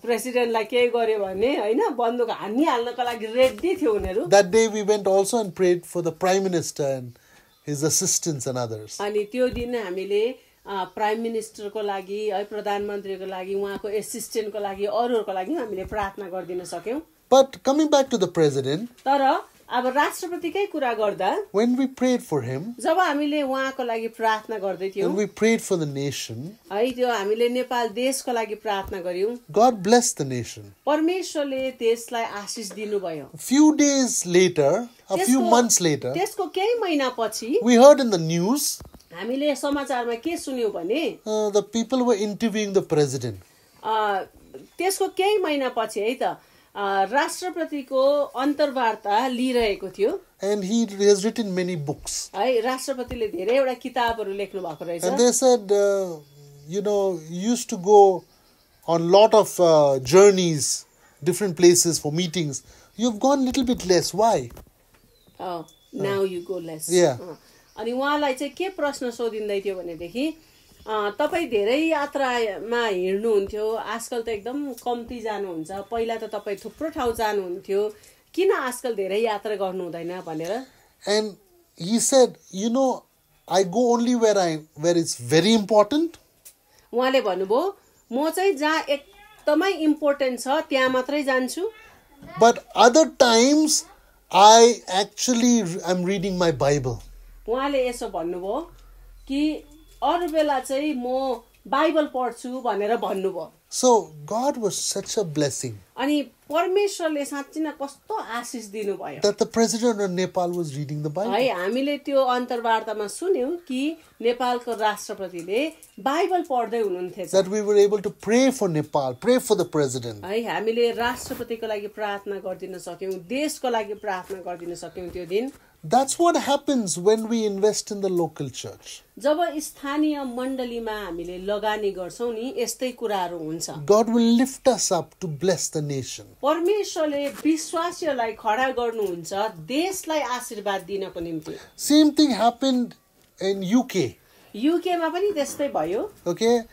प्रेसिडेन्टलाई केही गर्यो भने हैन बन्दुक हान्निहाल्नको लागि रेडी थियो उनीहरू. That day we went also and prayed for the prime minister and his assistants and others. अनि त्यो दिन हामीले प्राइम मिनिस्टरको लागि है, प्रधानमन्त्रीको लागि, उहाँको एसिस्टेन्टको लागि, अरूहरूको लागि हामीले प्रार्थना गरिदिन सक्यौं. But coming back to the president, तर अब राष्ट्रपतिकै कुरा गर्दा when we prayed for him, जब हामीले उहाँको लागि प्रार्थना गर्दै थियौं, when we prayed for the nation, है, त्यो हामीले नेपाल देशको लागि प्रार्थना गर्यौं. God blessed the nation. परमेश्वरले देशलाई आशीष दिनुभयो. A few days later, a few months later, त्यसको केही महिनापछि we heard in the news, हामीले समाचारमा के सुन्यौं भने the people were interviewing the president. त्यसको केही महिनापछि है त राष्ट्रपतिको अन्तर्वार्ता लिइरहेको थियो. And he has written many books. है, राष्ट्रपतिले धेरैवटा किताबहरू लेख्नु भएको रहेछ. And they said, you know, you used to go on lot of journeys, different places for meetings. You've gone little bit less. Why? Now you go less. Yeah. अनि उहाँलाई चाहिँ के प्रश्न सोधिँदै थियो भनेदेखि तपाई धेरै यात्रामा हिँड्नुहुन्थ्यो, आजकल त एकदम कम्ती जानुहुन्छ, पहिला त तपाई थुप्रो ठाउँ जानुहुन्थ्यो, किन आजकल धेरै यात्रा गर्नु हुँदैन भनेर. And he said, you know, I go only where it's very important. उहाँले भन्नुभयो म चाहिँ जहाँ एकदमै इम्पोर्टेन्ट छ त्यहाँ मात्रै जान्छु. But other times I actually am reading my Bible. उहाँले यसो भन्नुभयो कि अरु बेला चाहिँ म बाइबल पढ्छु भनेर भन्नुभयो. So God was such a blessing. अनि परमेश्वरले साँच्चै नै कस्तो आशीष दिनुभयो. That the president of Nepal was reading the Bible. है, हामीले त्यो अन्तर्वार्तामा सुन्यौं कि नेपालको राष्ट्रपतिले बाइबल पढ्दै हुनुहुन्थ्यो. That we were able to pray for Nepal, pray for the president. है, हामीले राष्ट्रपतिको लागि प्रार्थना गर्दिन सक्यौं, देशको लागि प्रार्थना गर्दिन सक्यौं त्यो दिन. That's what happens when we invest in the local church. जब स्थानीय मण्डलीमा हामीले लगानी गर्छौं नि यस्तै कुराहरू हुन्छ. God will lift us up to bless the nation. परमेश्वरले विश्वासीहरूलाई खडा गर्नुहुन्छ देशलाई आशीर्वाद दिनको निम्ति. Same thing happened in UK. UK मा पनि त्यस्तै भयो. Okay,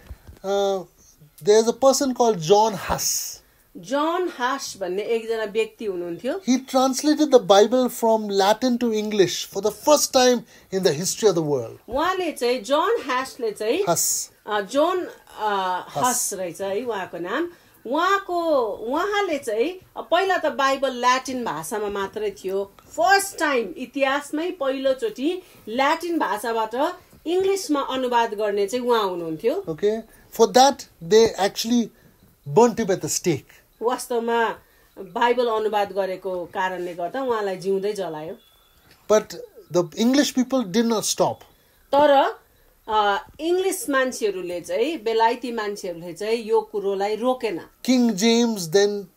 there's a person called John Huss. जन हास भन्ने एकजना व्यक्ति हुनुहुन्थ्यो. He translated the Bible from Latin to English for the first time in the history of the world. उहाँले चाहिँ जन हासले चाहिँ Huss. जोन हस रहेछ है उहाँको नाम. उहाँले चाहिँ पहिला त बाइबल ल्याटिन भाषामा मात्रै थियो. फर्स्ट टाइम इतिहासमै पहिलोचोटि ल्याटिन भाषाबाट इङ्ग्लिसमा अनुवाद गर्ने चाहिँ उहाँ हुनुहुन्थ्यो. Okay, for that they actually burnt him at the stake. वास्तवमा बाइबल अनुवाद गरेको कारणले गर्दा उहाँलाई जिउँदै जलायो. But the English people did not stop. तर इङ्ग्लिस मान्छेहरूले चाहिँ बेलायती मान्छेहरूले चाहिँ यो कुरोलाई रोकेन. King James then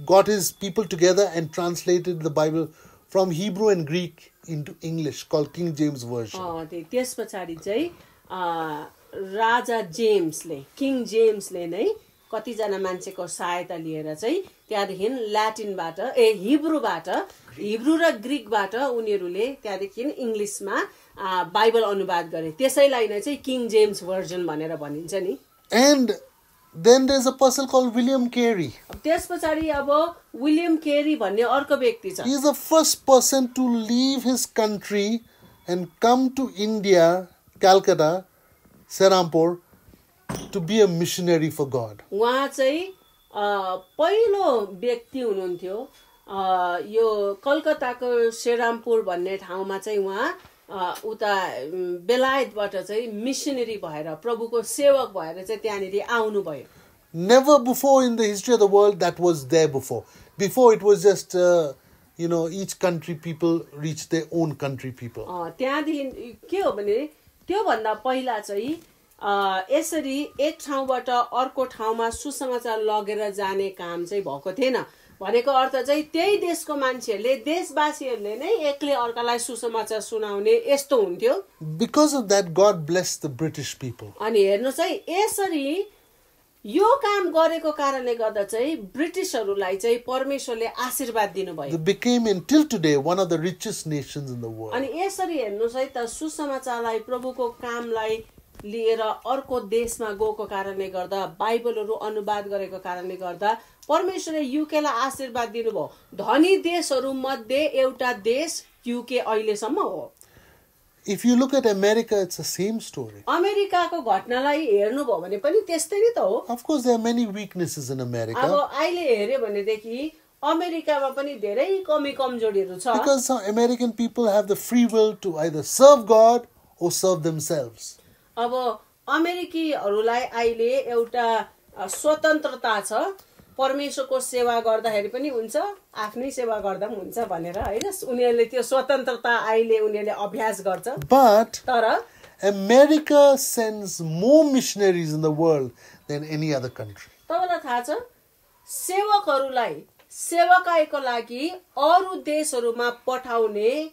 got his people together and translated the Bible from Hebrew and Greek into English, called King James Version. त्यसपछि चाहिँ राजा जेम्सले, किङ जेम्सले नै कतिजना मान्छेको सहायता लिएर चाहिँ त्यहाँदेखि ल्याटिनबाट हिब्रू र ग्रीकबाट उनीहरूले त्यहाँदेखि इङ्ग्लिसमा बाइबल अनुवाद गरे. त्यसैलाई नै चाहिँ किङ जेम्स भर्जन भनेर भनिन्छ नि. And then there's a person called William Carey. त्यसपछि अब विलियम केरी भन्ने अर्को व्यक्ति छ. He is the first person to leave his country and come to India, Calcutta, Serampore, to be a missionary for God. उहाँ चाहिँ पहिलो व्यक्ति हुनुहुन्थ्यो यो कलकत्ताको श्रीरामपुर भन्ने ठाउँमा चाहिँ उहाँ उता बेलायतबाट चाहिँ मिसनरी भएर प्रभुको सेवक भएर चाहिँ त्यहाँनिर आउनुभयो. Never before in the history of the world that was there before. Before it was just, each country people reach their own country people. त्यहाँदेखि के हो भने त्योभन्दा पहिला चाहिँ यसरी एक ठाउँबाट अर्को ठाउँमा सुसमाचार लगेर जाने काम चाहिँ भएको थिएन. भनेको अर्थ चाहिँ त्यही देशको मान्छेहरूले देशवासीहरूले नै एकले अर्कालाई सुसमाचार सुनाउने यस्तो हुन्थ्यो. Because of that, God blessed the British people. अनि हेर्नुहोस् है यसरी यो काम गरेको कारणले गर्दा चाहिँ ब्रिटिशहरूलाई चाहिँ परमेश्वरले आशीर्वाद दिनुभयो. They became until today one of the richest nations in the world. अनि यसरी हेर्नुहोस् है त सुसमाचारलाई प्रभुको कामलाई लिएर अर्को देशमा गएको कारणले गर्दा बाइबलहरू अनुवाद गरेको कारणले गर्दा परमेश्वरले युकेलाई आशीर्वाद दिनुभयो. धनी देशहरू मध्ये एउटा देश युके अहिलेसम्म हो. If you look at America, it's the same story. अमेरिकाको घटनालाई हेर्नुभयो भने पनि त्यस्तै नै त हो. Of course, there are many weaknesses in America. अब अहिले हेर्यो भनेदेखि अमेरिकामा पनि धेरै कमी कमजोरीहरू छ. Because some American people have the free will to either serve God or serve themselves. अब अमेरिकीहरूलाई अहिले एउटा स्वतन्त्रता छ. परमेश्वरको सेवा गर्दाखेरि पनि हुन्छ आफ्नै सेवा गर्दा पनि हुन्छ भनेर हैन उनीहरूले त्यो स्वतन्त्रता अहिले उनीहरूले अभ्यास गर्छ. But तर America sends more missionaries in the world than any other country. तपाईलाई थाहा छ सेवकहरूलाई सेवाकाईको लागि अरू देशहरूमा पठाउने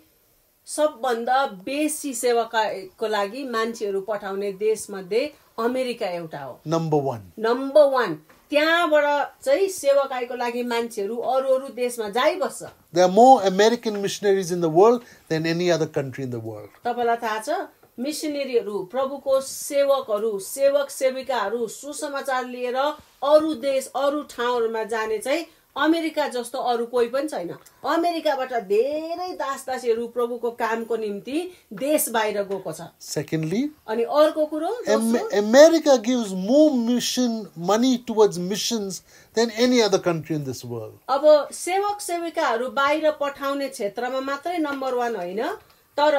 सबभन्दा बेसी सेवाकाईको लागि मान्छेहरू पठाउने देशमध्ये अमेरिका एउटा हो. Number 1 त्यहाँबाट चाहिँ सेवाकाईको लागि मान्छेहरू अरू देशमा जाइबस्छ. There are more American missionaries in the world than any other country in the world. तपाईलाई थाहा छ मिशनरीहरू प्रभुको सेवकहरू सेवक सेविकाहरू सुसमाचार लिएर अरू देश अरू ठाउँहरूमा जाने चाहिँ अमेरिका जस्तो अरू कोही पनि छैन. अमेरिकाबाट धेरै दासदासीहरू प्रभुको कामको निम्ति देश बाहिर गएको छ. Secondly, अनि अर्को कुरो America gives more money towards missions than any other country in this world. अब सेवक सेविकाहरू बाहिर पठाउने क्षेत्रमा मात्रै नम्बर 1 होइन तर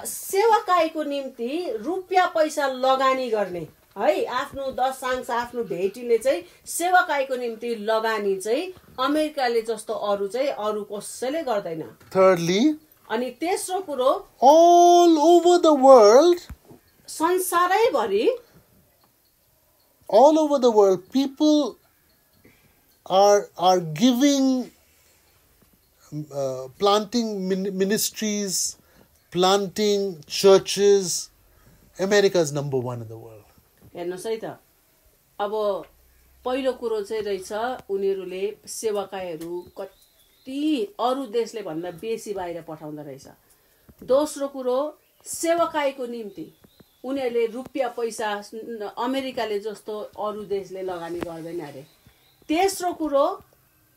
सेवाकाईको निम्ति रुपियाँ पैसा लगानी गर्ने है आफ्नो दशांश आफ्नो भेटीले चाहिँ सेवाकाईको निम्ति लगानी चाहिँ अमेरिकाले जस्तो अरू कसैले गर्दैन. Thirdly, अनि तेस्रो कुरो all over the world people are giving planting ministries, planting churches. America is number 1 in the world. हेर्नुस् है त अब पहिलो कुरो चाहिँ रहेछ उनीहरूले सेवाकाईहरू कति अरू देशले भन्दा बेसी बाहिर पठाउँदा रहेछ. दोस्रो कुरो सेवाकाईको निम्ति उनीहरूले रुपियाँ पैसा अमेरिकाले जस्तो अरू देशले लगानी गर्दैन अरे. तेस्रो कुरो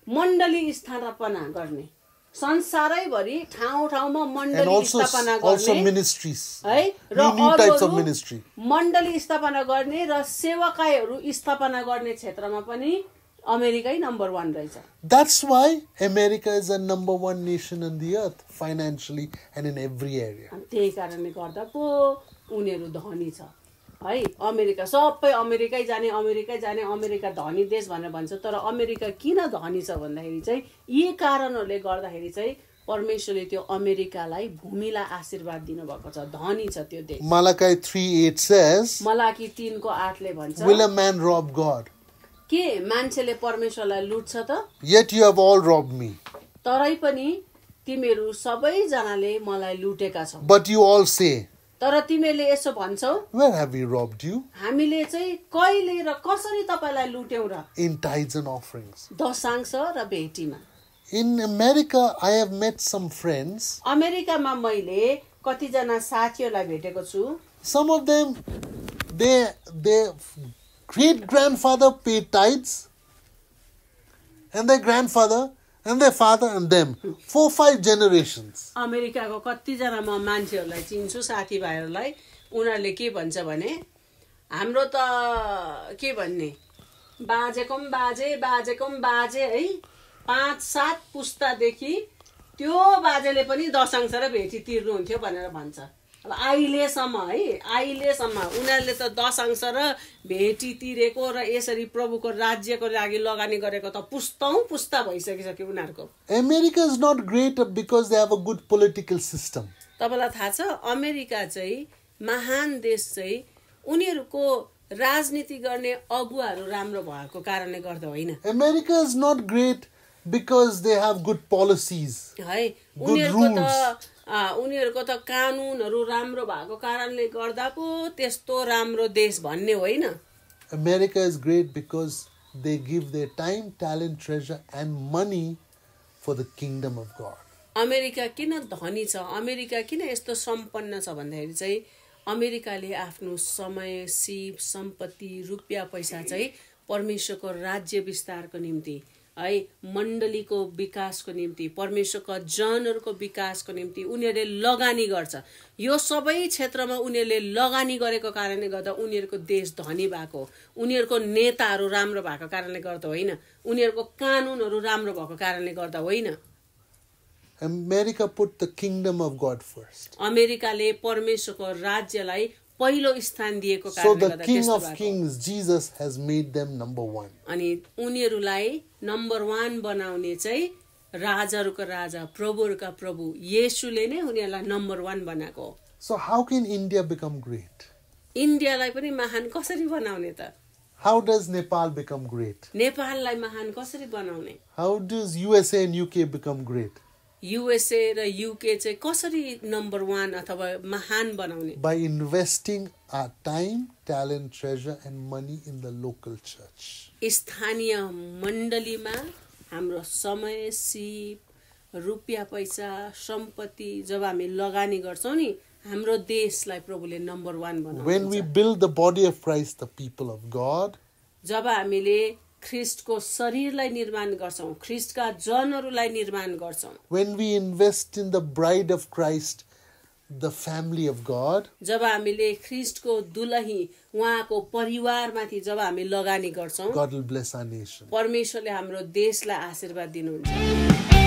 मण्डली स्थापना गर्ने संसारैभरि ठाउँमा मण्डली स्थापना गर्ने है र अरू मण्डली स्थापना गर्ने र सेवाकाईहरू स्थापना गर्ने क्षेत्रमा पनि अमेरिकै नम्बर 1 रहेछ. That's why America is a number 1 nation on the earth financially and in every area. त्यही कारणले गर्दा पो उनीहरू धनी छ है. अमेरिका सबै अमेरिकै जाने अमेरिका धनी देश भनेर भन्छ तर अमेरिका किन धनी छ भन्दाखेरि चाहिँ यी कारणहरूले गर्दाखेरि चाहिँ परमेश्वरले त्यो अमेरिकालाई भूमिलाई आशीर्वाद दिनुभएको छ. धनी छ त्यो देश. Malachi 3:8 says, मलाकी 3:8 ले भन्छ Will a man rob God? के मान्छेले परमेश्वरलाई लुट्छ त? Yet you have all robbed me. तरै पनि तिमीहरू सबैजनाले मलाई लुटेका छौ. But you all say, तर तिमीले यसो भन्छौ Where have we robbed you? हामीले चाहिँ कहिले र कसरी तपाईलाई लुट्यौ र? In tithes and offerings. दशांश र भेटीमा. In America, I have met some friends. अमेरिकामा मैले कतिजना साथीहरूलाई भेटेको छु. Some of them, their great grandfather paid tithes, and their grandfather, and their father, and them 4-5 generations. अमेरिकाको कतिजना म मान्छेहरूलाई चिन्छु साथीभाइहरूलाई उनीहरूले के भन्छ भने हाम्रो त के भन्ने बाजेको पनि बाजे है 5-7 पुस्तादेखि त्यो बाजेले पनि दशांश र भेटी तिर्नुहुन्थ्यो भनेर भन्छ। अब अहिलेसम्म उनीहरूले त दशांश र भेटी तिरेको र यसरी प्रभुको राज्यको लागि लगानी गरेको त पुस्ता भइसकिसक्यो उनीहरूको। America is not great because they have a good political system. तपाईलाई थाहा छ अमेरिका चाहिँ महान देश चाहिँ उनीहरूको राजनीति गर्ने अगुवाहरू राम्रो भएको कारणले गर्दा होइन। America is not great because they have good policies, है good rules. उनीहरूको त कानुनहरू राम्रो भएको कारणले गर्दा पो त्यस्तो राम्रो देश भन्ने होइन। America is great because they give their time, talent, treasure and money for the kingdom of God. America किन धनी छ, अमेरिका किन यस्तो सम्पन्न छ भन्दाखेरि चाहिँ अमेरिकाले आफ्नो समय, सिप, सम्पत्ति, रुपियाँ पैसा चाहिँ परमेश्वरको राज्य विस्तारको निम्ति है मण्डलीको विकासको निम्ति परमेश्वरका जनहरूको विकासको निम्ति उनीहरूले लगानी गर्छ। यो सबै क्षेत्रमा उनीहरूले लगानी गरेको कारणले गर्दा उनीहरूको देश धनी भएको, उनीहरूको नेताहरू राम्रो भएको कारणले गर्दा होइन, उनीहरूको कानुनहरू राम्रो भएको कारणले गर्दा होइन। America put the kingdom of God first. अमेरिकाले परमेश्वरको राज्यलाई पहिलो स्थान दिएको So कारणले the गर्दा King त्यस्तो of भएको। Kings, Jesus, has made them number 1. अनि उनीहरूलाई नम्बर 1 बनाउने चाहिँ राजाहरूको राजा प्रभुहरूका प्रभु येशूले नै उनीहरूलाई नम्बर 1 बनाएको। So how can India become great? इन्डियालाई पनि महान कसरी बनाउने त? How does Nepal become great? नेपाललाई महान कसरी बनाउने? How does USA and UK become great? USA र युके चाहिँ कसरी नम्बर 1 अथवा महान बनाउने? By investing our time, talent, treasure and money in the local church. स्थानीय मण्डलीमा हाम्रो समय, सिप, रुपियाँ पैसा, सम्पत्ति जब हामी लगानी गर्छौं नि हाम्रो देशलाई प्रभुले नम्बर 1 बनाउँछ। When we build the body of Christ, the people of God, जब हामीले ख्रिस्टको शरीरलाई निर्माण गर्छौं, ख्रिस्टका जनहरूलाई निर्माण गर्छौं, when we invest in the bride of Christ, the family of God, जब हामीले ख्रिस्टको दुलही उहाँको परिवारमाथि जब हामी लगानी गर्छौं, God will bless our nation. परमेश्वरले हाम्रो देशलाई आशीर्वाद दिनुहुन्छ।